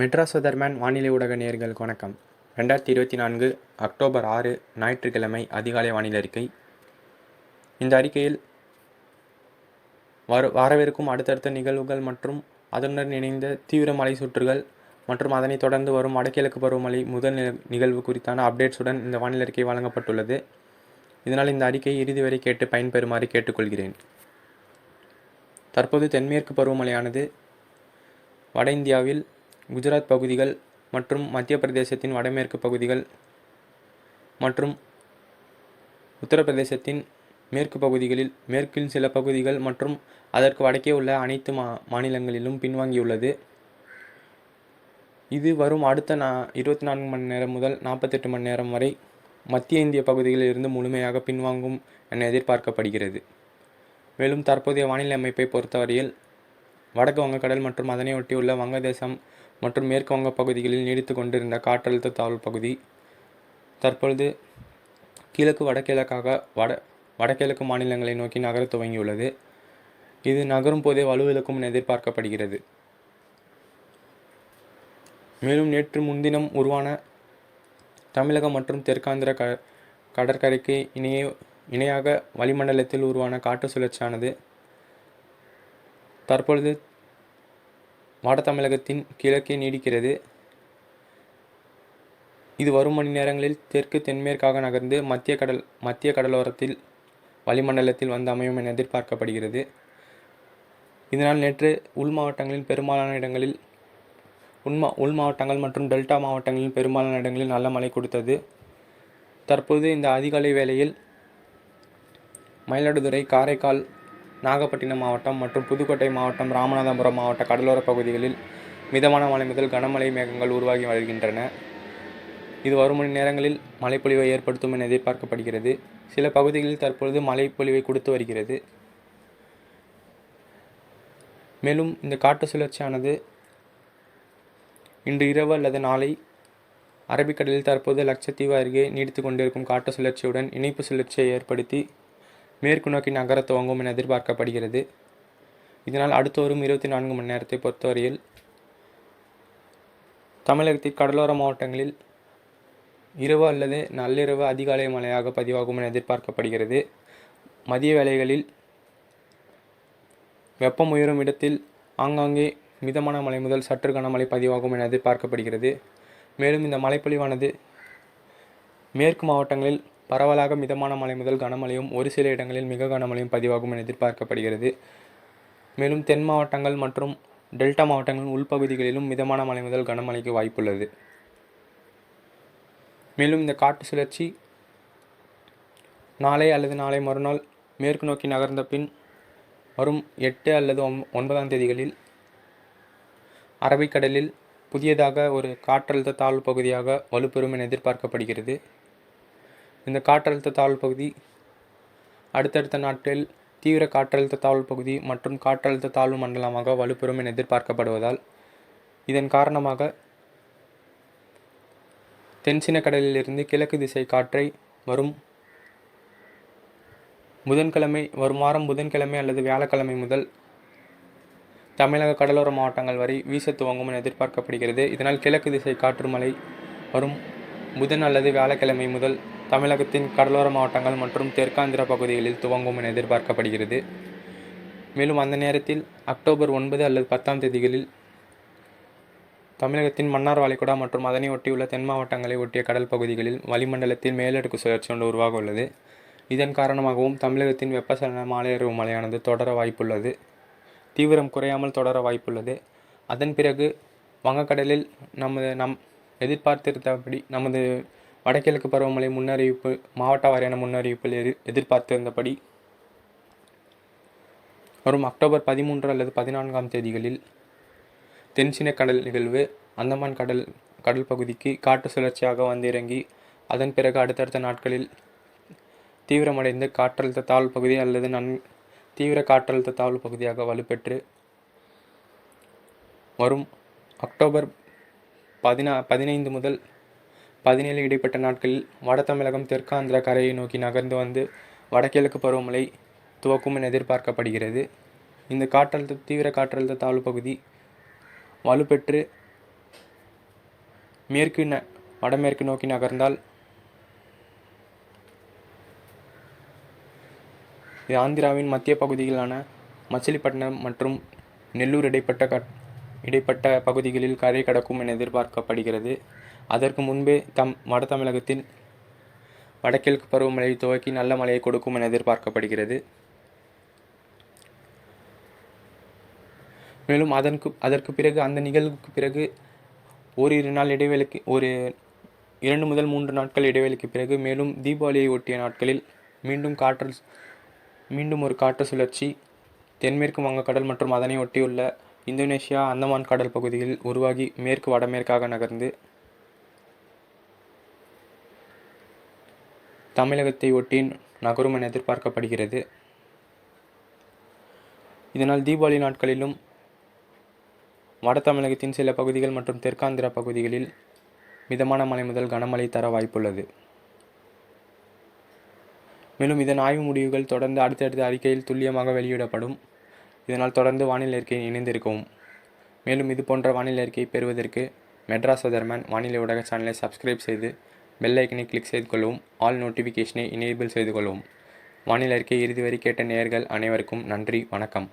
Madras weatherman வானிலை ஊடக நேயர்களுக்கு வணக்கம். 2024 அக்டோபர் 6 ஞாயிற்றுக்கிழமை அதிகாலை வானிலை அறிக்கை. இந்த அறிக்கையில் வரவிருக்கும் அடுத்தடுத்த நிகழ்வுகள் மற்றும் அதனுடன் இணைந்த தீவிர மழை சுற்றுகள் மற்றும் அதனைத் தொடர்ந்து வரும் வடகிழக்கு பருவமழை முதல் நிகழ்வு குறித்தான அப்டேட்ஸுடன் இந்த வானிலை அறிக்கை வழங்கப்பட்டுள்ளது. இதனால் இந்த அறிக்கையை இறுதி வரை கேட்டு பயன்பெறுமாறு கேட்டுக்கொள்கிறேன். தற்போது தென்மேற்கு பருவமழையானது வட இந்தியாவில் குஜராத் பகுதிகள் மற்றும் மத்திய பிரதேசத்தின் வடமேற்கு பகுதிகள் மற்றும் உத்தரப்பிரதேசத்தின் மேற்கு பகுதிகளில் மேற்கில் சில பகுதிகள் மற்றும் அதற்கு வடக்கே உள்ள அனைத்து மாநிலங்களிலும் பின்வாங்கியுள்ளது. இது வரும் அடுத்த 24 மணி நேரம் முதல் 48 மணி நேரம் வரை மத்திய இந்திய பகுதிகளில் இருந்து முழுமையாக பின்வாங்கும் என எதிர்பார்க்கப்படுகிறது. மேலும் தற்போதைய வானிலை அமைப்பை பொறுத்தவரையில் வடக்கு வங்கக்கடல் மற்றும் அதனை ஒட்டியுள்ள வங்கதேசம் மற்றும் மேற்கு வங்க பகுதிகளில் நீடித்து கொண்டிருந்த காற்றழுத்த தாழ்வு பகுதி தற்பொழுது கிழக்கு வடகிழக்காக வடகிழக்கு மாநிலங்களை நோக்கி நகர துவங்கியுள்ளது. இது நகரும் போதே வலுவிழக்கும் என எதிர்பார்க்கப்படுகிறது. மேலும் நேற்று முன்தினம் உருவான தமிழகம் மற்றும் தெற்காந்திர கடற்கரைக்கு இணையாக வளிமண்டலத்தில் உருவான காற்று சுழற்சியானது தற்பொழுது வட தமிழகத்தின் கிழக்கே நீடிக்கிறது. இது வரும் மணி நேரங்களில் தெற்கு தென்மேற்காக நகர்ந்து மத்திய கடலோரத்தில் வளிமண்டலத்தில் வந்து அமையும் என எதிர்பார்க்கப்படுகிறது. இதனால் நேற்று உள் மாவட்டங்களில் பெரும்பாலான இடங்களில் உள் மாவட்டங்கள் மற்றும் டெல்டா மாவட்டங்களில் பெரும்பாலான இடங்களில் நல்ல மழை கொடுத்தது. தற்போது இந்த அதிகாலை வேளையில் மயிலாடுதுறை, காரைக்கால், நாகப்பட்டினம் மாவட்டம் மற்றும் புதுக்கோட்டை மாவட்டம், ராமநாதபுரம் மாவட்ட கடலோர பகுதிகளில் மிதமான மழை முதல் கனமழை மேகங்கள் உருவாகி வருகின்றன. இது வரும் மணி நேரங்களில் மழைப்பொழிவை ஏற்படுத்தும் என எதிர்பார்க்கப்படுகிறது. சில பகுதிகளில் தற்பொழுது மழைப்பொழிவை கொடுத்து வருகிறது. மேலும் இந்த காற்று சுழற்சியானது இன்று இரவு அல்லது நாளை அரபிக்கடலில் தற்போது லட்சத்தீவு அருகே நீடித்து கொண்டிருக்கும் காற்று சுழற்சியுடன் இணைப்பு சுழற்சியை ஏற்படுத்தி மேற்கு நோக்கி நகர துவங்கும் என எதிர்பார்க்கப்படுகிறது. இதனால் அடுத்து வரும் 24 மணி நேரத்தை பொறுத்தவரையில் தமிழகத்தின் கடலோர மாவட்டங்களில் இரவு அல்லது நள்ளிரவு அதிகாலை மழையாக பதிவாகும் என எதிர்பார்க்கப்படுகிறது. மதிய வேளைகளில் வெப்பம் உயரும் இடத்தில் ஆங்காங்கே மிதமான மழை முதல் சற்று கனமழை பதிவாகும் என எதிர்பார்க்கப்படுகிறது. மேலும் இந்த மழைப்பொழிவானது மேற்கு மாவட்டங்களில் பரவலாக மிதமான மழை முதல் கனமழையும் ஒரு சில இடங்களில் மிக கனமழையும் பதிவாகும் என எதிர்பார்க்கப்படுகிறது. மேலும் தென் மாவட்டங்கள் மற்றும் டெல்டா மாவட்டங்களின் உள்பகுதிகளிலும் மிதமான மழை முதல் கனமழைக்கு வாய்ப்புள்ளது. மேலும் இந்த காற்று சுழற்சி நாளை அல்லது நாளை மறுநாள் மேற்கு நோக்கி நகர்ந்த பின் வரும் 8 அல்லது 9ஆம் தேதிகளில் அரபிக்கடலில் புதியதாக ஒரு காற்றழுத்த தாழ்வு பகுதியாக வலுப்பெறும் என எதிர்பார்க்கப்படுகிறது. இந்த காற்றழுத்த தாழ்வு பகுதி அடுத்தடுத்த நாட்களில் தீவிர காற்றழுத்த தாழ்வு பகுதி மற்றும் காற்றழுத்த தாழ்வு மண்டலமாக வலுப்பெறும் என எதிர்பார்க்கப்படுவதால் இதன் காரணமாக தென்சீன கடலிலிருந்து கிழக்கு திசை காற்றை வரும் வாரம் புதன்கிழமை அல்லது வியாழக்கிழமை முதல் தமிழக கடலோர மாவட்டங்கள் வரை வீச துவங்கும் என எதிர்பார்க்கப்படுகிறது. இதனால் கிழக்கு திசை காற்று மழை வரும் புதன் அல்லது வியாழக்கிழமை முதல் தமிழகத்தின் கடலோர மாவட்டங்கள் மற்றும் தெற்காந்திர பகுதிகளில் துவங்கும் என எதிர்பார்க்கப்படுகிறது. மேலும் அந்த நேரத்தில் அக்டோபர் 9 அல்லது 10ஆம் தேதிகளில் தமிழகத்தின் மன்னார் வளைகுடா மற்றும் அதனை ஒட்டியுள்ள தென் மாவட்டங்களை ஒட்டிய கடல் பகுதிகளில் வளிமண்டலத்தில் மேலடுக்கு சுழற்சி ஒன்று உருவாக உள்ளது. இதன் காரணமாகவும் தமிழகத்தின் வெப்பசலன மாலையரவு மழையானது தொடர வாய்ப்புள்ளது. தீவிரம் குறையாமல் தொடர வாய்ப்புள்ளது. அதன் பிறகு வங்கக்கடலில் நம் எதிர்பார்த்திருந்தபடி நமது வடகிழக்கு பருவமழை முன்னறிவிப்பு மாவட்ட வாரியான முன்னறிவிப்பில் எதிர்பார்த்திருந்தபடி வரும் அக்டோபர் 13 அல்லது 14ஆம் தேதிகளில் தென்சீன கடல் நிகழ்வு அந்தமான் கடல் பகுதிக்கு காற்று சுழற்சியாக வந்து இறங்கி அதன் பிறகு அடுத்தடுத்த நாட்களில் தீவிரமடைந்து காற்றழுத்த தாழ்வு பகுதி அல்லது தீவிர காற்றழுத்த தாழ்வு பகுதியாக வலுப்பெற்று வரும் அக்டோபர் 15 முதல் 17 இடைப்பட்ட நாட்களில் வட தமிழகம் தெற்காந்திர கரையை நோக்கி நகர்ந்து வந்து வடகிழக்கு பருவமழை துவக்கும் என எதிர்பார்க்கப்படுகிறது. இந்த தீவிர காற்றழுத்த தாழ்வு பகுதி வலுப்பெற்று வடமேற்கு நோக்கி நகர்ந்தால் இது ஆந்திராவின் மத்திய பகுதிகளான மச்சிலிப்பட்டினம் மற்றும் நெல்லூர் இடைப்பட்ட பகுதிகளில் கரை கடக்கும் என எதிர்பார்க்கப்படுகிறது. அதற்கு முன்பே வட தமிழகத்தில் வடகிழக்கு பருவமழை துவக்கி நல்ல மழையை கொடுக்கும் என எதிர்பார்க்கப்படுகிறது. மேலும் அதற்கு பிறகு அந்த நிகழ்வுக்கு பிறகு ஓரிரு நாள் இடைவெளிக்கு 2 முதல் 3 நாட்கள் இடைவெளிக்கு பிறகு மேலும் தீபாவளியை ஒட்டிய நாட்களில் மீண்டும் ஒரு காற்று சுழற்சி தென்மேற்கு வங்கக்கடல் மற்றும் அதனை ஒட்டியுள்ள இந்தோனேஷியா அந்தமான் கடல் பகுதிகளில் உருவாகி மேற்கு வடமேற்காக நகர்ந்து தமிழகத்தை ஒட்டி நகரும் என எதிர்பார்க்கப்படுகிறது. இதனால் தீபாவளி நாட்களிலும் வட தமிழகத்தின் சில பகுதிகள் மற்றும் தெற்காந்திரா பகுதிகளில் மிதமான மழை முதல் கனமழை தர வாய்ப்புள்ளது. மேலும் இதன் ஆய்வு முடிவுகள் தொடர்ந்து அடுத்தடுத்த அறிக்கையில் துல்லியமாக வெளியிடப்படும். இதனால் தொடர்ந்து வானிலை அறிக்கையை இணைந்திருக்கவும். மேலும் இது போன்ற வானிலை அறிக்கையை பெறுவதற்கு மெட்ராஸ் வெதர்மேன் வானிலை ஊடக சேனலை சப்ஸ்கிரைப் செய்து பெல் ஐக்கனை கிளிக் செய்து கொள்ளவும். ஆல் நோட்டிஃபிகேஷனை எனேபிள் செய்து கொள்ளவும். வானிலை அறிக்கை இறுதி வரை கேட்ட நேயர்கள் அனைவருக்கும் நன்றி, வணக்கம்.